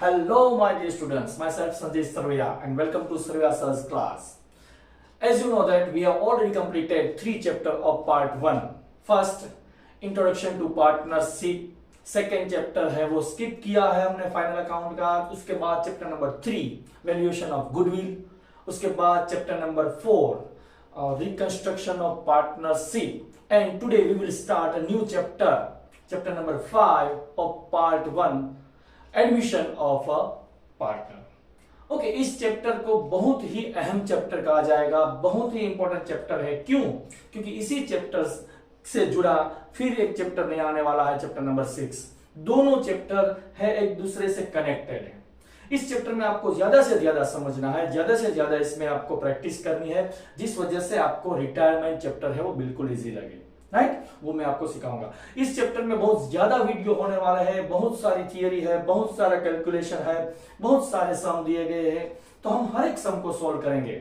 Hello, my dear students. Myself Sanjay Sarvaiya, and welcome to Sarvaiya Sir's class. As you know that we have already completed 3 chapters of part 1. First, introduction to partnership. Second chapter है वो skip किया है हमने final account का. उसके बाद chapter number 3 valuation of goodwill. उसके बाद chapter number 4 reconstruction of partnership. And today we will start a new chapter number 5 of part 1 admission of a partner. Okay, इस चैप्टर को बहुत ही अहम चैप्टर कहा जाएगा, बहुत ही इंपॉर्टेंट चैप्टर है. क्यों? क्योंकि इसी चैप्टर से जुड़ा फिर एक चैप्टर नया आने वाला है, चैप्टर नंबर 6. दोनों चैप्टर है एक दूसरे से कनेक्टेड है. इस चैप्टर में आपको ज्यादा से ज्यादा समझना है, ज्यादा से ज्यादा इसमें आपको प्रैक्टिस करनी है, जिस वजह से आपको रिटायरमेंट चैप्टर है वो बिल्कुल इजी लगे. राइट, वो मैं आपको सिखाऊंगा. इस चैप्टर में बहुत ज्यादा वीडियो होने वाला है, बहुत सारी थियरी है, बहुत सारा कैलकुलेशन है, बहुत सारे सम दिए गए हैं. तो हम हर एक सम को सॉल्व करेंगे.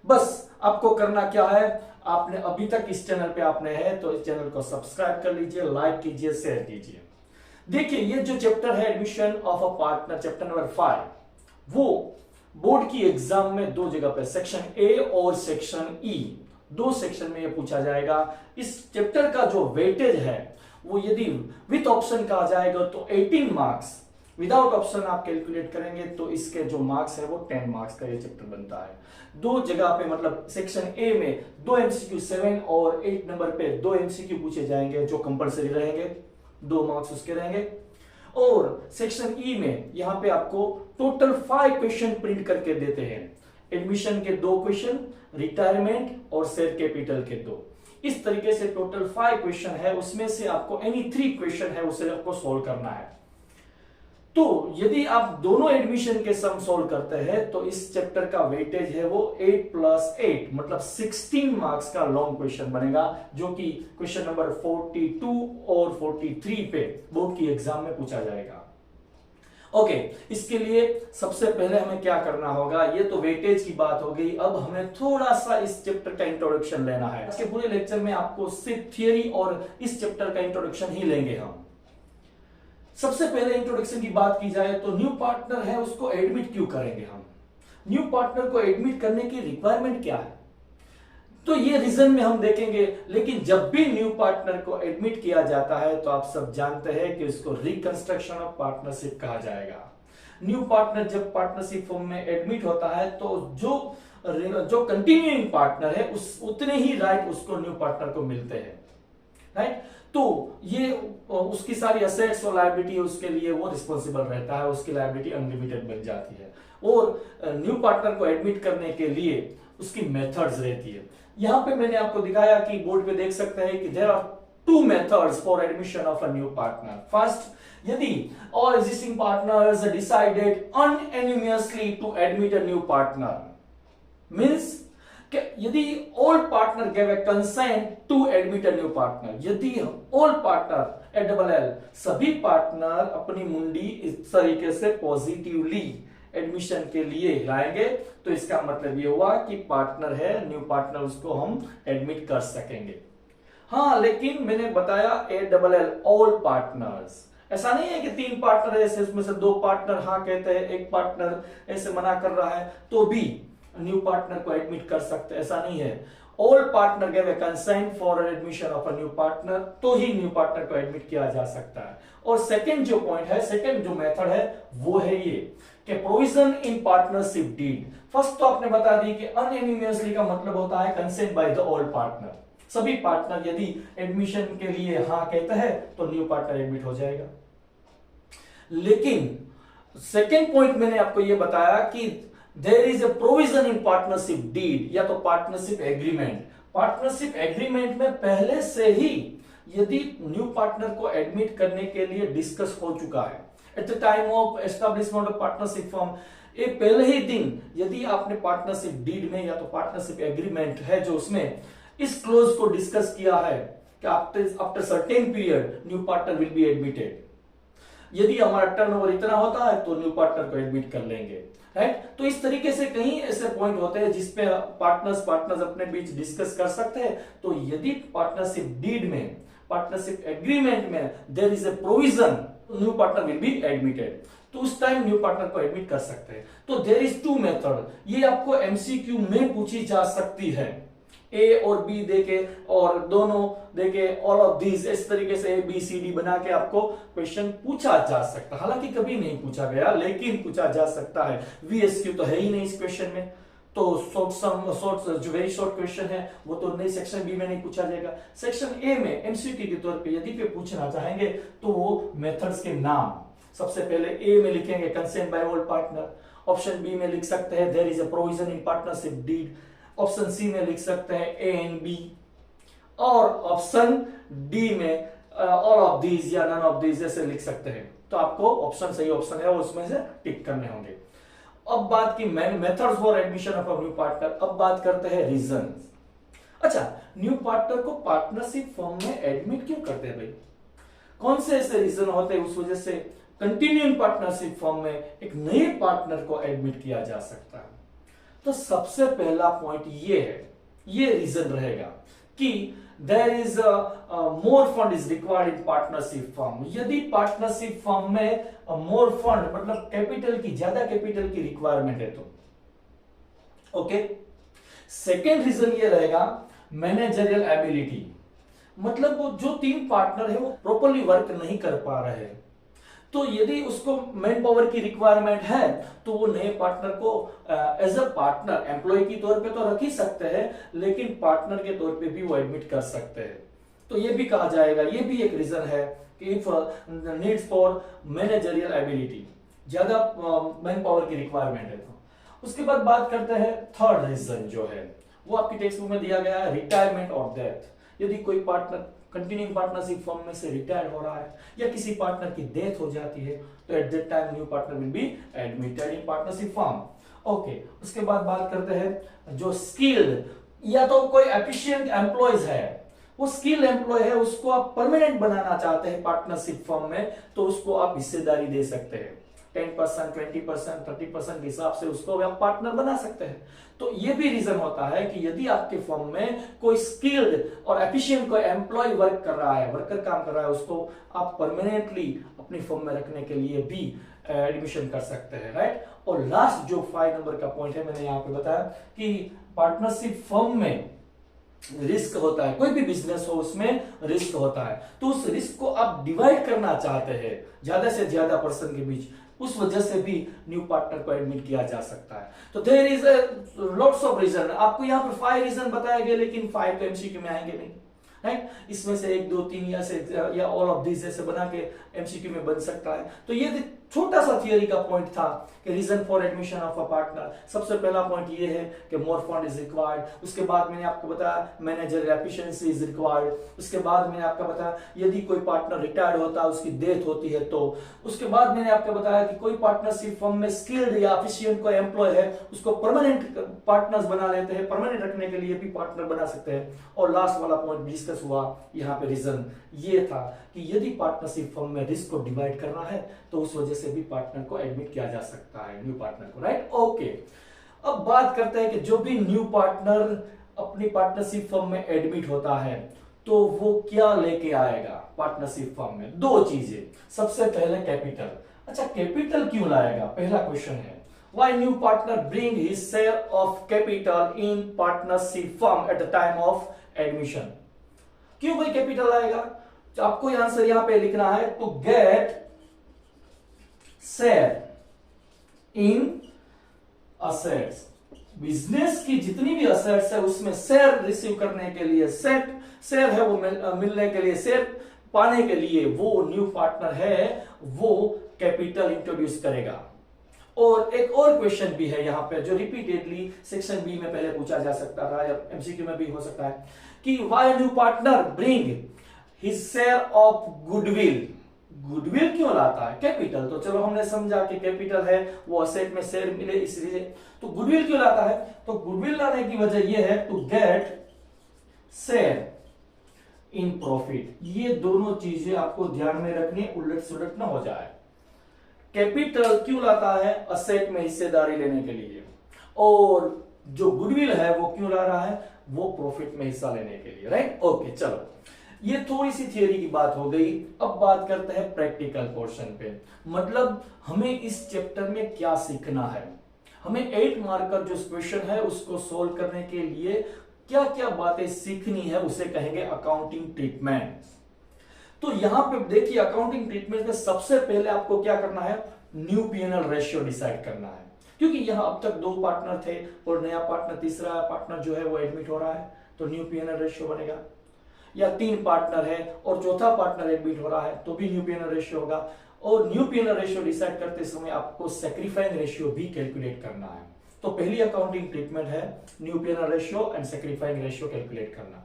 बस आपको करना क्या है, आपने अभी तक इस चैनल पे आपने है तो इस चैनल को सब्सक्राइब कर लीजिए, लाइक कीजिए, शेयर कीजिए. देखिए, ये जो चैप्टर है admission of a partner, chapter number 5, वो बोर्ड की एग्जाम में 2 जगह पे सेक्शन ए और सेक्शन ई, 2 सेक्शन में ये पूछा जाएगा. इस चैप्टर का जो वेटेज है वो यदि विथ ऑप्शन का आ जाएगा तो 18 मार्क्स, विदाउट ऑप्शन आप कैलकुलेट करेंगे तो इसके जो मार्क्स है वो 10 मार्क्स का ये चैप्टर बनता है. 2 जगह पे, मतलब सेक्शन ए में 2 एमसीक्यू 7 और 8 नंबर पे 2 एमसीक्यू पूछे जाएंगे जो कंपलसरी रहेंगे, 2 मार्क्स उसके रहेंगे. और सेक्शन ई में यहां पे आपको टोटल 5 क्वेश्चन प्रिंट करके देते हैं. एडमिशन के 2 क्वेश्चन, रिटायरमेंट और शेयर कैपिटल के 2. इस तरीके से टोटल 5 क्वेश्चन है, उसमें से आपको एनी 3 क्वेश्चन है उसे आपको सोल्व करना है. तो यदि आप दोनों एडमिशन के सम सोल्व करते हैं तो इस चैप्टर का वेटेज है वो 8 + 8 मतलब 16 मार्क्स का लॉन्ग क्वेश्चन बनेगा, जो कि क्वेश्चन नंबर 42 और 43 पे बोर्ड की एग्जाम में पूछा जाएगा. ओके, इसके लिए सबसे पहले हमें क्या करना होगा, ये तो वेटेज की बात हो गई. अब हमें थोड़ा सा इस चैप्टर का इंट्रोडक्शन लेना है. इसके पूरे लेक्चर में आपको सिर्फ थियरी और इस चैप्टर का इंट्रोडक्शन ही लेंगे हम. सबसे पहले इंट्रोडक्शन की बात की जाए तो न्यू पार्टनर है उसको एडमिट क्यों करेंगे हम, न्यू पार्टनर को एडमिट करने की रिक्वायरमेंट क्या है, तो ये रीजन में हम देखेंगे. लेकिन जब भी न्यू पार्टनर को एडमिट किया जाता है तो आप सब जानते हैं कि उसको रिकंस्ट्रक्शन ऑफ पार्टनरशिप कहा जाएगा. न्यू पार्टनर जब पार्टनरशिप फॉर्म में एडमिट होता है तो जो कंटिन्यूइंग पार्टनर है उतने ही राइट उसको न्यू पार्टनर को मिलते हैं. राइट, तो ये उसकी सारी असेट्स और लायबिलिटी उसके लिए वो रिस्पॉन्सिबल रहता है, उसकी लायबिलिटी अनलिमिटेड बन जाती है. और न्यू पार्टनर को एडमिट करने के लिए उसकी मेथड्स रहती है. यहां पे मैंने आपको दिखाया कि बोर्ड पे देख सकते हैं कि there are 2 methods for admission of a new partner. First, यदि all existing partners decided unanimously to admit a new partner, means यदि all partner gave a consent to admit a new partner, यदि all partner ALL सभी partner अपनी मुंडी इस तरीके से positively admission के लिए लाएंगे तो इसका मतलब ये हुआ कि पार्टनर है, न्यू पार्टनर, उसको हम एडमिट कर सकेंगे. हाँ, लेकिन मैंने बताया ALL ऑल पार्टनर्स, ऐसा नहीं है कि 3 पार्टनर है उसमें से 2 पार्टनर हाँ कहते हैं, 1 पार्टनर ऐसे मना कर रहा है तो भी न्यू पार्टनर को एडमिट कर सकते, ऐसा नहीं है. All partner give a consent for admission of a new partner तो ही न्यू पार्टनर को एडमिट किया जा सकता है. और सेकंड जो पॉइंट है, सेकंड जो मेथड है वो है ये कि provision in partnership deed. First तो आपने बता दी कि अनएनिमियसली का मतलब होता है consent by the all partner. सभी पार्टनर यदि एडमिशन के लिए हाँ कहता है तो न्यू पार्टनर एडमिट हो जाएगा. लेकिन सेकंड पॉइंट मैंने आपको यह बताया कि there is a provision in partnership deed या तो पार्टनरशिप एग्रीमेंट. पार्टनरशिप एग्रीमेंट में पहले से ही यदि न्यू पार्टनर को एडमिट करने के लिए डिस्कस हो चुका है at the time of establishment of partnership form, ये पहले ही दिन यदि आपने पार्टनरशिप डीड में या तो पार्टनरशिप एग्रीमेंट है जो उसमें इस क्लोज को डिस्कस किया है कि after certain period new partner will be admitted. यदि हमारा टर्नओवर इतना होता है तो न्यू पार्टनर को एडमिट कर लेंगे. राइट, तो इस तरीके से कहीं ऐसे पॉइंट होते हैं जिसपे पार्टनर्स अपने बीच डिस्कस कर सकते हैं. तो यदि पार्टनरशिप डीड में, पार्टनरशिप एग्रीमेंट में there is a provision new partner will be admitted. तो उस टाइम न्यू पार्टनर को एडमिट कर सकते हैं। तो देयर इज टू मेथड, ये आपको एमसीक्यू में पूछी जा सकती है। ए और बी देके और दोनों देके ऑल ऑफ दीज, इस तरीके से ए बी सी डी बना के आपको क्वेश्चन पूछा जा सकता है। हालांकि कभी नहीं पूछा गया, लेकिन पूछा जा सकता है। वीएसक्यू तो है ही नहीं इस क्वेश्चन में, तो जो वेरी शॉर्ट क्वेश्चन है वो तो नहीं, सेक्शन बी में नहीं पूछा जाएगा। सेक्शन ए में एमसीक्यू के तौर पे यदि पे पूछना चाहेंगे तो वो मेथड्स के नाम सबसे पहले ए में लिखेंगे consent by all partner, option B में लिख सकते हैं there is a provision in partnership deed, option C में लिख सकते हैं ए एंड बी, और ऑप्शन डी में ऑल ऑफ दीज या नन ऑफ दीज ऐसे लिख सकते हैं। तो आपको ऑप्शन सही ऑप्शन है और उसमें से टिक करने होंगे। अब बात की methods for admission of a new partner. अब बात करते हैं रीजंस। अच्छा, न्यू पार्टनर को पार्टनरशिप फॉर्म में एडमिट क्यों करते हैं भाई? कौन से ऐसे रीजन होते हैं उस वजह से कंटिन्यूइंग पार्टनरशिप फॉर्म में एक नए पार्टनर को एडमिट किया जा सकता है? तो सबसे पहला पॉइंट ये है, ये रीजन रहेगा कि there is more fund is required in partnership firm. यदि पार्टनरशिप फर्म में मोर फंड मतलब कैपिटल की, ज्यादा कैपिटल की रिक्वायरमेंट है तो ओके। सेकेंड रीजन ये रहेगा मैनेजरियल एबिलिटी, मतलब वो जो तीन पार्टनर है वो प्रॉपरली वर्क नहीं कर पा रहे हैं। तो यदि उसको मैन पावर की रिक्वायरमेंट है तो वो नए पार्टनर को एज अ पार्टनर एम्प्लॉय की तौर पे तो रख ही सकते हैं, लेकिन पार्टनर के तौर पे भी वो एडमिट कर सकते हैं। तो ये भी कहा जाएगा, ये भी एक रीजन है कि if needs for managerial ability, ज्यादा मैन पावर की रिक्वायरमेंट है तो। उसके बाद बात करते हैं थर्ड रीजन जो है वो आपकी टेक्स्ट बुक में दिया गया है, रिटायरमेंट और डेथ। यदि कोई पार्टनर कंटिन्यूइंग पार्टनरशिप फर्म में से रिटायर हो रहा है या किसी पार्टनर की डेथ हो जाती है तो at that time new partner will be admitted in partnership firm. Okay, उसके बाद बात करते हैं जो स्किल्ड या तो कोई एफिशिएंट एम्प्लॉयज है, वो स्किल एम्प्लॉय है, उसको आप परमानेंट बनाना चाहते हैं पार्टनरशिप फर्म में, तो उसको आप हिस्सेदारी दे सकते हैं 10%, 20%, 30% के हिसाब से उसको आप पार्टनर बना सकते हैं। तो ये भी रीजन होता है कि यदि आपके फर्म में कोई स्किल्ड और एफिशिएंट कोई एम्प्लॉय वर्क कर रहा है, वर्कर काम कर रहा है, उसको आप परमानेंटली अपनी फर्म में रखने के लिए भी एडमिशन कर सकते हैं, राइट। और लास्ट जो 5 नंबर का पॉइंट है मैंने यहाँ पे बताया कि पार्टनरशिप फर्म में रिस्क होता है, कोई भी बिजनेस हो उसमें रिस्क होता है, तो उस रिस्क को आप डिवाइड करना चाहते हैं ज्यादा से ज्यादा पर्सन के बीच, उस वजह से भी न्यू पार्टनर को एडमिट किया जा सकता है। तो there is lots of reason. आपको यहाँ पे 5 रीजन बताए गए, लेकिन 5 तो एमसीक्यू में आएंगे नहीं, राइट। इसमें से 1, 2, 3 या ऑल ऑफ दिस ऐसे बना के एमसीक्यू में बन सकता है। तो ये छोटा सा थियरी का पॉइंट था कि reason for admission of a partner. सबसे पहला पॉइंट ये है कि मोर फंड इज रिक्वायर्ड। उसके बाद मैंने आपको बताया मैनेजर एफिशिएंसी इज रिक्वायर्ड। उसके बाद मैंने आपको बताया यदि कोई पार्टनर रिटायर्ड होता है, उसकी डेथ होती है तो। उसके बाद मैंने आपको बताया कि कोई पार्टनरशिप फर्म में स्किल्ड या एफिशिएंट कोई एम्प्लॉय है, उसको परमानेंट पार्टनर्स बना लेते हैं, परमानेंट रखने के लिए भी पार्टनर बना सकते हैं। और लास्ट वाला पॉइंट डिस्कस हुआ यहाँ पे रीजन ये था कि यदि पार्टनरशिप फर्म में रिस्क को डिवाइड करना है तो उस वजह से भी पार्टनर को एडमिट किया जा सकता है, न्यू पार्टनर को, राइट। ओके, अब बात करते हैं कि जो भी न्यू पार्टनर अपनी पार्टनरशिप फर्म में एडमिट होता है तो वो क्या लेके आएगा पार्टनरशिप फर्म में? 2 चीजें। सबसे पहले कैपिटल। अच्छा, कैपिटल क्यों लाएगा? पहला क्वेश्चन है why new partner bring his share of capital in partnership firm at the time of admission। क्यों भाई कैपिटल आएगा? तो आपको आंसर यहां पे लिखना है to get share in assets. Business की जितनी भी असेट्स है उसमें शेयर रिसीव करने के लिए, शेयर है वो मिलने के लिए, शेयर पाने के लिए वो न्यू पार्टनर है वो कैपिटल इंट्रोड्यूस करेगा। और एक और क्वेश्चन भी है यहाँ पे जो रिपीटेडली सेक्शन बी में पहले पूछा जा सकता था या एमसीक्यू में भी हो सकता है कि why new partner bring his share of goodwill. Goodwill क्यों लाता है? कैपिटल तो चलो हमने समझा कि कैपिटल है वो असेट में शेयर मिले इसलिए, तो गुडविल क्यों लाता है? तो गुडविल लाने की वजह यह है to get share in profit. ये दोनों चीजें आपको ध्यान में रखनी, उलट सुलट ना हो जाए। कैपिटल क्यों लाता है? असेट में हिस्सेदारी लेने के लिए। और जो गुडविल है वो क्यों ला रहा है? वो प्रॉफिट में हिस्सा लेने के लिए, राइट। ओके, चलो ये थोड़ी सी थियरी की बात हो गई। अब बात करते हैं प्रैक्टिकल पोर्शन पे, मतलब हमें इस चैप्टर में क्या सीखना है। हमें 8 मार्कर जो क्वेश्चन है उसको सोल्व करने के लिए क्या क्या बातें सीखनी है, उसे कहेंगे अकाउंटिंग ट्रीटमेंट। तो यहां पे देखिए अकाउंटिंग ट्रीटमेंट में सबसे पहले आपको क्या करना है, न्यू पीएनएल रेशियो डिसाइड करना है। क्योंकि यहां अब तक 2 पार्टनर थे और नया पार्टनर, तीसरा पार्टनर जो है वो एडमिट हो रहा है, तो न्यू पीएनएल रेशियो बनेगा। या 3 पार्टनर है और चौथा पार्टनर एडमिट हो रहा है तो भी न्यू पीएनएल रेशियो होगा। और न्यू पीएनएल रेशियो डिसाइड करते समय आपको सैक्रिफाइंग रेशियो भी कैलकुलेट करना है। तो पहली अकाउंटिंग ट्रीटमेंट है new PNL ratio and sacrificing ratio calculate करना।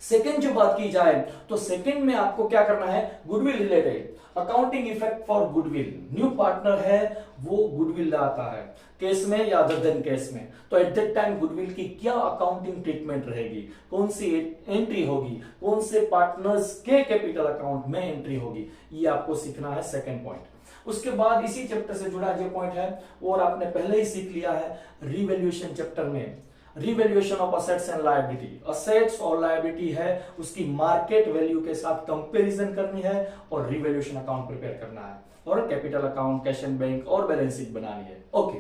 सेकंड जो बात की जाए तो सेकंड में आपको क्या करना है, goodwill related accounting effect for goodwill. New partner है वो गुडविल लाता है केस में या अदर देन केस में, तो एट दैट टाइम गुडविल की क्या अकाउंटिंग ट्रीटमेंट रहेगी, कौन सी एंट्री होगी, कौन से पार्टनर्स के कैपिटल अकाउंट में एंट्री होगी, ये आपको सीखना है सेकंड पॉइंट। उसके बाद इसी चैप्टर से जुड़ा जो पॉइंट है वो और आपने पहले ही सीख लिया है रिवैल्यूएशन चैप्टर में, revaluation of assets and liability. Assets और लायबिलिटी है उसकी मार्केट वैल्यू के साथ कंपैरिजन करनी है और रिवैल्यूएशन अकाउंट प्रिपेयर करना है और capital account, cash and bank और बैलेंस शीट बनानी है। ओके,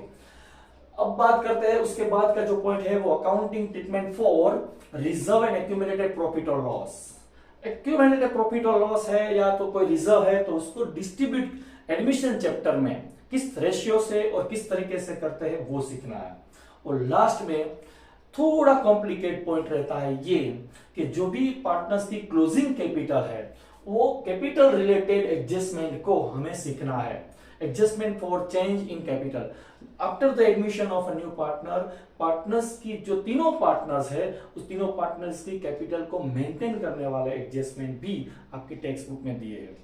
अब बात करते हैं उसके बाद का जो पॉइंट है वो accounting treatment for reserve and accumulated profit और लॉस। एक्यूमुलेटेड प्रॉफिट और लॉस है या तो कोई रिजर्व है तो उसको डिस्ट्रीब्यूट एडमिशन चैप्टर में किस रेशियो से और किस तरीके से करते हैं वो सीखना है। और लास्ट में थोड़ा कॉम्प्लिकेट पॉइंट रहता है ये कि जो भी पार्टनर्स की क्लोजिंग कैपिटल है वो कैपिटल रिलेटेड एडजस्टमेंट को हमें सीखना है। Adjustment for change in capital after the admission of a new partner, partners की जो तीनों पार्टनर्स है उस तीनों पार्टनर्स की कैपिटल को मेंटेन करने वाले एडजस्टमेंट भी आपकी टेक्स्ट बुक में दिए हैं।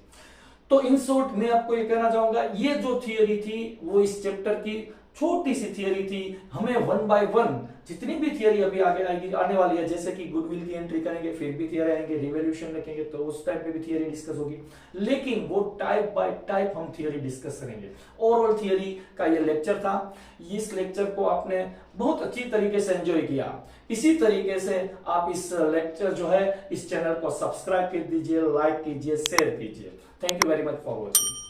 तो इन शॉर्ट मैं आपको ये कहना चाहूंगा ये जो थियरी थी वो इस चैप्टर की छोटी सी थियरी थी। हमें 1 बाय 1 जितनी भी थियरी अभी आगे आएगी आने वाली है, जैसे कि गुडविल की एंट्री करेंगे फिर भी थियरी आएंगे, रिवॉल्यूशन रखेंगे तो उस टाइप पे भी थियरी डिस्कस होगी, लेकिन वो टाइप बाय टाइप हम थियरी डिस्कस करेंगे। ओवरऑल थियरी का ये लेक्चर था। इस लेक्चर को आपने बहुत अच्छी तरीके से एंजॉय किया। इसी तरीके से आप इस लेक्चर जो है इस चैनल को सब्सक्राइब कर दीजिए, लाइक कीजिए, शेयर कीजिए। Thank you very much for watching.